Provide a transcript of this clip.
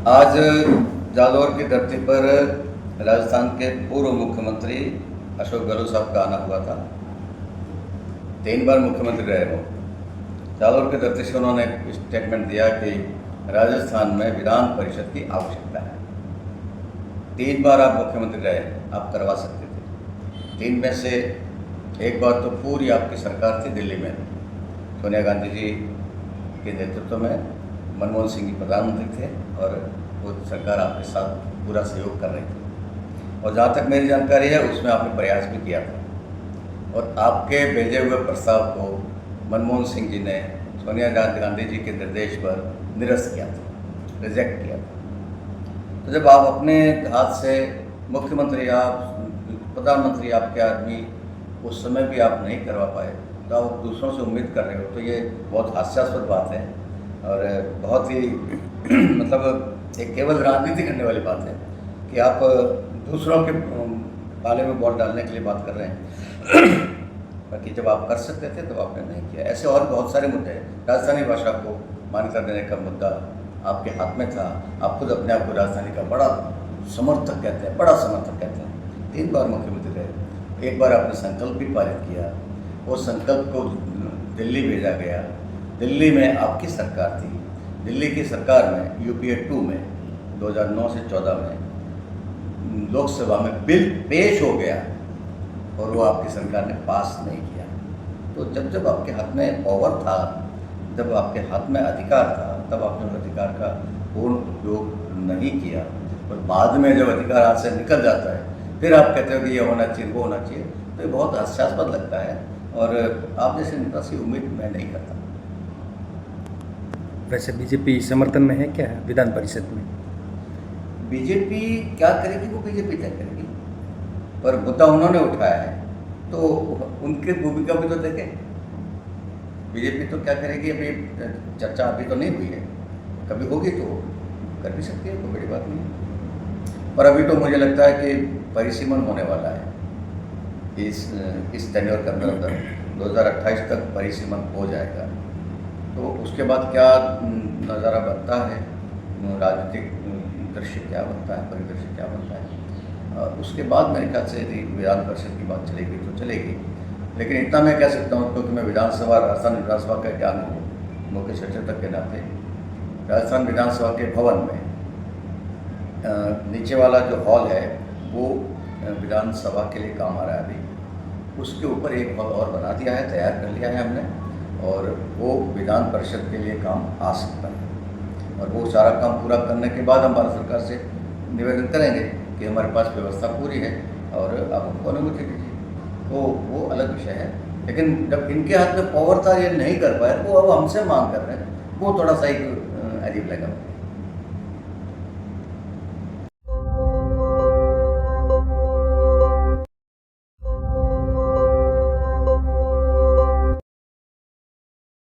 आज जालौर की धरती पर राजस्थान के पूर्व मुख्यमंत्री अशोक गहलोत साहब का आना हुआ था। 3 बार मुख्यमंत्री रहे वो। जालौर की धरती से उन्होंने स्टेटमेंट दिया कि राजस्थान में विधान परिषद की आवश्यकता है। 3 बार आप मुख्यमंत्री रहे, आप करवा सकते थे। 3 में से एक बार तो पूरी आपकी सरकार थी दिल्ली में, सोनिया गांधी जी के नेतृत्व में मनमोहन सिंह जी प्रधानमंत्री थे और वो सरकार आपके साथ पूरा सहयोग कर रही थी। और जहाँ तक मेरी जानकारी है उसमें आपने प्रयास भी किया था और आपके भेजे हुए प्रस्ताव को मनमोहन सिंह जी ने सोनिया गांधी जी के निर्देश पर निरस्त किया था, रिजेक्ट किया था। तो जब आप अपने हाथ से मुख्यमंत्री, आप प्रधानमंत्री, आपके आदमी उस समय भी आप नहीं करवा पाए तो आप दूसरों से उम्मीद कर रहे हो, तो ये बहुत हास्यास्पद बात है और बहुत ही मतलब एक केवल राजनीति करने वाली बात है कि आप दूसरों के बाले में बॉल डालने के लिए बात कर रहे हैं। बाकी जब आप कर सकते थे तो आपने नहीं किया। ऐसे और बहुत सारे मुद्दे हैं। राजस्थानी भाषा को मान्यता देने का मुद्दा आपके हाथ में था। आप खुद अपने आप को राजस्थानी का बड़ा समर्थक कहते हैं, बड़ा समर्थक कहते हैं। 3 बार मुख्यमंत्री रहे, एक बार आपने संकल्प भी पारित किया, वो संकल्प को दिल्ली भेजा गया। दिल्ली में आपकी सरकार थी, दिल्ली की सरकार में यूपीए 2 में 2009 से 14 में लोकसभा में बिल पेश हो गया और वो आपकी सरकार ने पास नहीं किया। तो जब जब आपके हाथ में पावर था, जब आपके हाथ में अधिकार था, तब आपने उस अधिकार का पूर्ण उपयोग नहीं किया और बाद में जब अधिकार हाथ से निकल जाता है फिर आप कहते हो कि ये होना चाहिए, वो होना चाहिए। तो ये बहुत हास्यास्पद लगता है और आप जैसे नेता से उम्मीद मैं नहीं करता। वैसे बीजेपी समर्थन में है क्या विधान परिषद में? बीजेपी क्या करेगी वो बीजेपी तय करेगी, पर मुद्दा उन्होंने उठाया है तो उनकी भूमिका भी तो देखें। बीजेपी तो क्या करेगी, अभी चर्चा अभी तो नहीं हुई है, कभी होगी तो कर भी सकती है, कोई बड़ी बात नहीं है। पर अभी तो मुझे लगता है कि परिसीमन होने वाला है इस टेन्योर के अंदर 2028 तक परिसीमन हो जाएगा। तो उसके बाद क्या नज़ारा बनता है, राजनीतिक दृश्य क्या बनता है, परिदृश्य क्या बनता है, उसके बाद मेरे ख्याल से यदि विधान परिषद की बात चलेगी तो चलेगी। लेकिन इतना मैं कह सकता हूँ क्योंकि मैं राजस्थान विधानसभा का ज्ञान हूँ, मुख्य सचेतक के नाते राजस्थान विधानसभा के भवन में नीचे वाला जो हॉल है वो विधानसभा के लिए काम आ रहा है। अभी उसके ऊपर एक हॉल और बना दिया है, तैयार कर लिया है हमने, और वो विधान परिषद के लिए काम आ सकता है। और वो सारा काम पूरा करने के बाद हम भारत सरकार से निवेदन करेंगे कि हमारे पास व्यवस्था पूरी है और आप हमको अनुमति दीजिए, तो वो अलग विषय है। लेकिन जब इनके हाथ में पावर था, ये नहीं कर पाए, वो अब हमसे मांग कर रहे हैं, वो थोड़ा सा एक अजीब लगा।